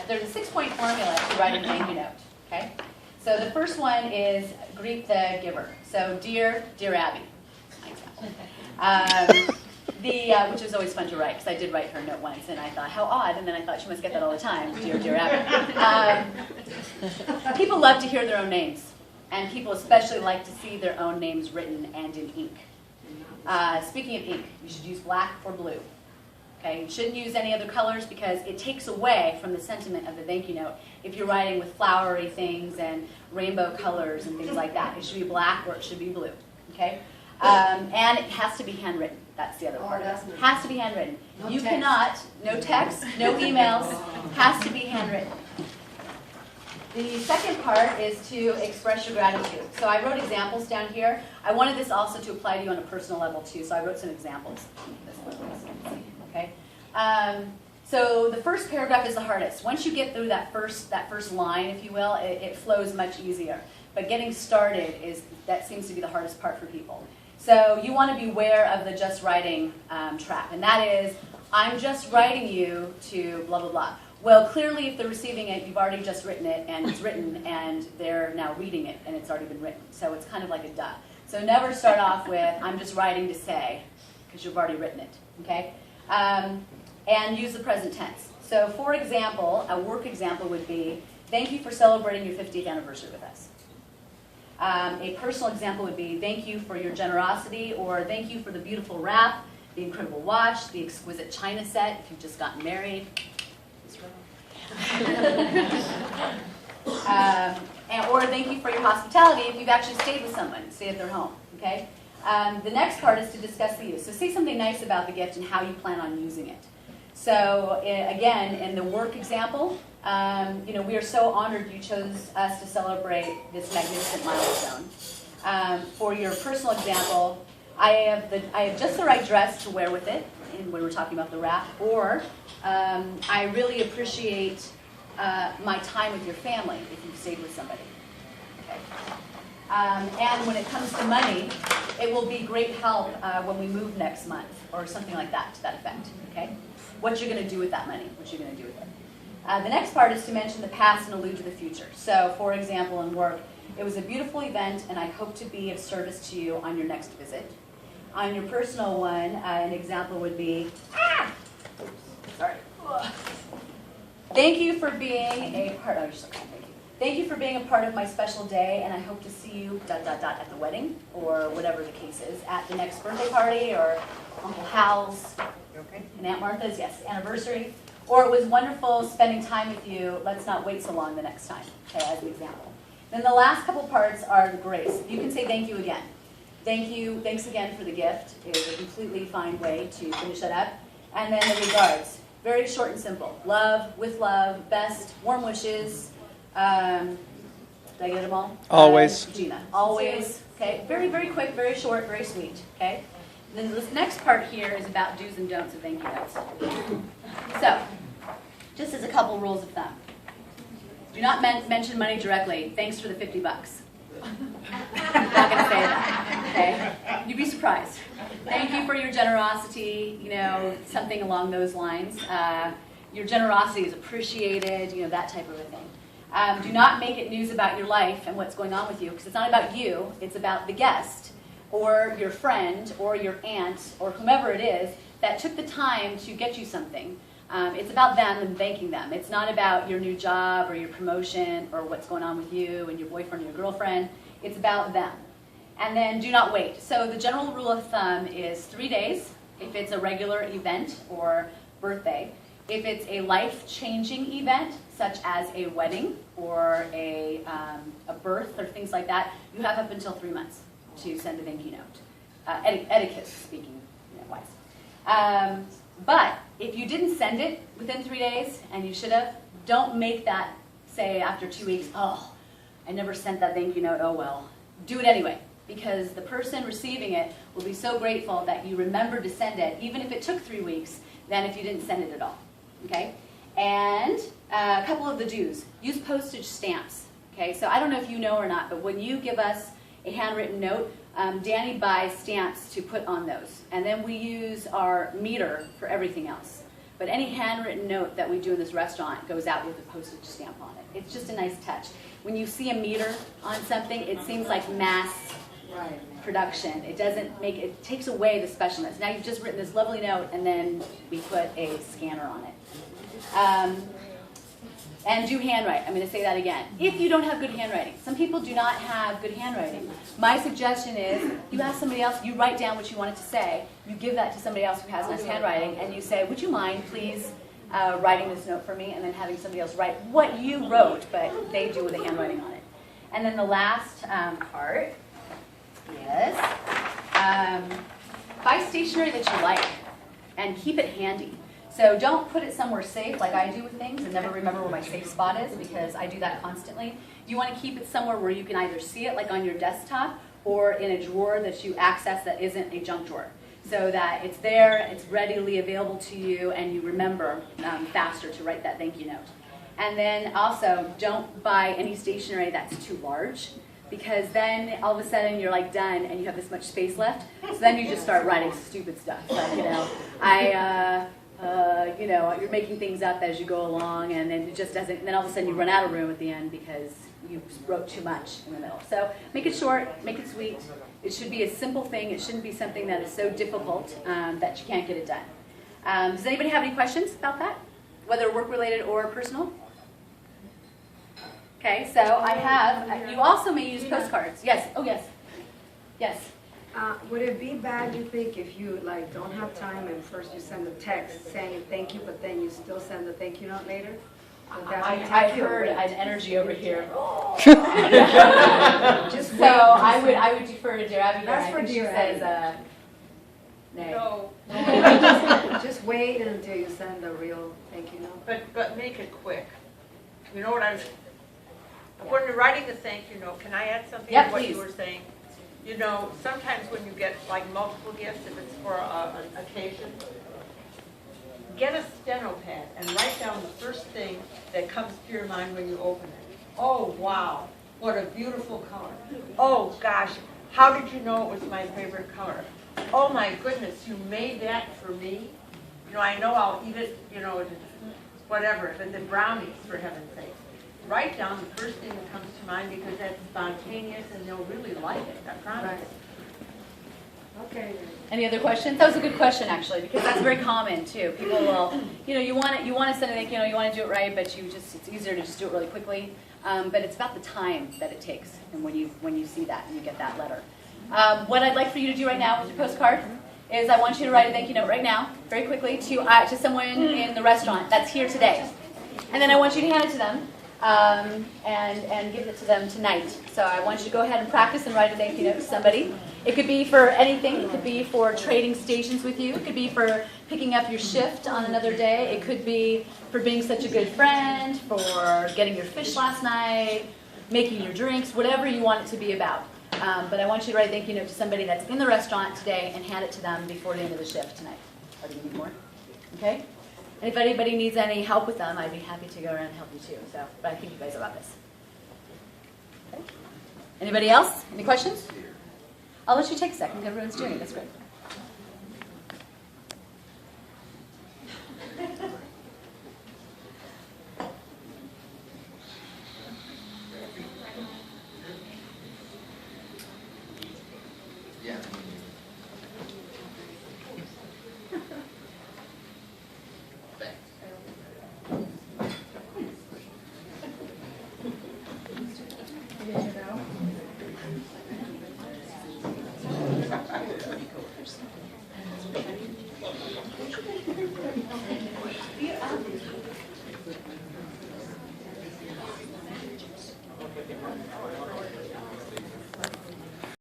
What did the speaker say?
there's a 6-point formula to write a thank you note. Okay. So the first one is greet the giver. So dear Abby, my example. Which was always fun to write because I did write her a note once and I thought how odd, and then I thought she must get that all the time. Dear Abby. People love to hear their own names, and people especially like to see their own names written and in ink. Speaking of ink, you should use black or blue. Okay, you shouldn't use any other colors because it takes away from the sentiment of the thank you note if you're writing with flowery things and rainbow colors and things like that. It should be black or it should be blue. Okay, and it has to be handwritten. That's the other part. It has to be handwritten. You cannot, no text, no emails, has to be handwritten. The second part is to express your gratitude. So I wrote examples down here. I wanted this also to apply to you on a personal level too, so I wrote some examples. Okay. So the first paragraph is the hardest. Once you get through that first line, if you will, it flows much easier. But getting started that seems to be the hardest part for people. So you want to be aware of the just writing trap, and that is, I'm just writing you to blah blah blah. Well, clearly, if they're receiving it, you've already just written it, and it's written, and they're now reading it, and it's already been written. So it's kind of like a duh. So never start off with, I'm just writing to say, because you've already written it, okay? And use the present tense. So for example, a work example would be, thank you for celebrating your 50th anniversary with us. A personal example would be, thank you for your generosity, or thank you for the beautiful wrap, the incredible watch, the exquisite china set, if you've just gotten married. Or thank you for your hospitality if you've actually stayed with someone, stayed at their home. Okay. The next part is to discuss the use. So say something nice about the gift and how you plan on using it. So again, in the work example, we are so honored you chose us to celebrate this magnificent milestone. For your personal example, I have just the right dress to wear with it, when we're talking about the wrap, or I really appreciate my time with your family if you've stayed with somebody. Okay. And when it comes to money, it will be great help when we move next month, or something like that, to that effect. Okay. What you're going to do with that money, what you're going to do with it. The next part is to mention the past and allude to the future. So, for example, in work, it was a beautiful event, and I hope to be of service to you on your next visit. On your personal one, an example would be, sorry. Thank you for being a part. Oh, you're so kind. Thank you. Thank you for being a part of my special day, and I hope to see you ... at the wedding, or whatever the case is, at the next birthday party, or Uncle Hal's, and Aunt Martha's, yes, anniversary. Or it was wonderful spending time with you. Let's not wait so long the next time. Okay, as an example. Then the last couple parts are the grace. You can say thank you again. Thank you, thanks again for the gift is a completely fine way to finish that up. And then the regards. Very short and simple. Love, with love, best, warm wishes. Did I get them all? Always. Gina. Always. Okay. Very, very quick, very short, very sweet. Okay. And then this next part here is about do's and don'ts of thank you notes. So, just as a couple rules of thumb. Do not mention money directly. Thanks for the $50. I'm not going to say that. Okay. You'd be surprised. Thank you for your generosity. Something along those lines. Your generosity is appreciated. That type of a thing. Do not make it news about your life and what's going on with you, because it's not about you. It's about the guest, or your friend, or your aunt, or whomever it is that took the time to get you something. It's about them and thanking them. It's not about your new job or your promotion or what's going on with you and your boyfriend or your girlfriend. It's about them. And then do not wait. So the general rule of thumb is 3 days if it's a regular event or birthday. If it's a life-changing event, such as a wedding or a birth or things like that, you have up until 3 months to send a thank you note. Etiquette speaking wise. But if you didn't send it within 3 days, and you should have, don't make that say after 2 weeks, oh, I never sent that thank you note, oh well. Do it anyway, because the person receiving it will be so grateful that you remembered to send it, even if it took 3 weeks, than if you didn't send it at all. Okay? And a couple of the do's. Use postage stamps. Okay? So I don't know if you know or not, but when you give us a handwritten note, Danny buys stamps to put on those. And then we use our meter for everything else. but any handwritten note that we do in this restaurant goes out with a postage stamp on it. It's just a nice touch. When you see a meter on something, it seems like mass production. It doesn't make, it takes away the specialness. Now you've just written this lovely note and then we put a scanner on it. And do handwrite. I'm going to say that again. If you don't have good handwriting, some people do not have good handwriting. My suggestion is you ask somebody else, you write down what you wanted to say, you give that to somebody else who has nice handwriting, and you say, would you mind please writing this note for me, and then having somebody else write what you wrote, but they do with the handwriting on it. And then the last part is buy stationery that you like and keep it handy. So don't put it somewhere safe like I do with things and never remember where my safe spot is, because I do that constantly. You want to keep it somewhere where you can either see it like on your desktop or in a drawer that you access that isn't a junk drawer, so that it's there, it's readily available to you, and you remember faster to write that thank you note. And then also don't buy any stationery that's too large, because then all of a sudden you're like done and you have this much space left. So then you just start writing stupid stuff like, you're making things up as you go along, and then it just doesn't, and then all of a sudden you run out of room at the end because you wrote too much in the middle. So make it short, make it sweet. It should be a simple thing. It shouldn't be something that is so difficult that you can't get it done. Does anybody have any questions about that? Whether work-related or personal? Okay, so I have, you also may use postcards. Yes, oh yes, yes. Would it be bad, you think, if you don't have time and first you send a text saying thank you, but then you still send the thank you note later? I heard an energy over here. Just so I would defer to Dear Abby. That's for Dear Abby. She says, nay. No. Just wait until you send the real thank you note. But make it quick. You know what I was, when you're writing the thank you note, can I add something Yeah, to what please. you were saying? You know, sometimes when you get multiple gifts, if it's for an occasion, get a steno pad and write down the first thing that comes to your mind when you open it. Oh, wow, what a beautiful color. Oh, gosh, how did you know it was my favorite color? Oh, my goodness, you made that for me? You know, I know I'll eat it, whatever, but the brownies, for heaven's sake. Write down the first thing that comes to mind, because that's spontaneous and they'll really like it, I promise. Right. Okay. Any other questions? That was a good question, actually, because that's very common too. People will, you want to send it, you want to do it right, but it's easier to just do it really quickly. But it's about the time that it takes, and when you see that and you get that letter. What I'd like for you to do right now with your postcard is I want you to write a thank you note right now, very quickly, to someone in the restaurant that's here today, and then I want you to hand it to them. And give it to them tonight. So I want you to go ahead and practice and write a thank you note to somebody. It could be for anything. It could be for trading stations with you. It could be for picking up your shift on another day. It could be for being such a good friend, for getting your fish last night, making your drinks, whatever you want it to be about. But I want you to write a thank you note to somebody that's in the restaurant today and hand it to them before the end of the shift tonight. Or do you need more? Okay? And if anybody needs any help with them, I'd be happy to go around and help you too. So, but I think you guys are about this. Okay. Anybody else? Any questions? I'll let you take a second. Everyone's doing it. That's great. Yeah.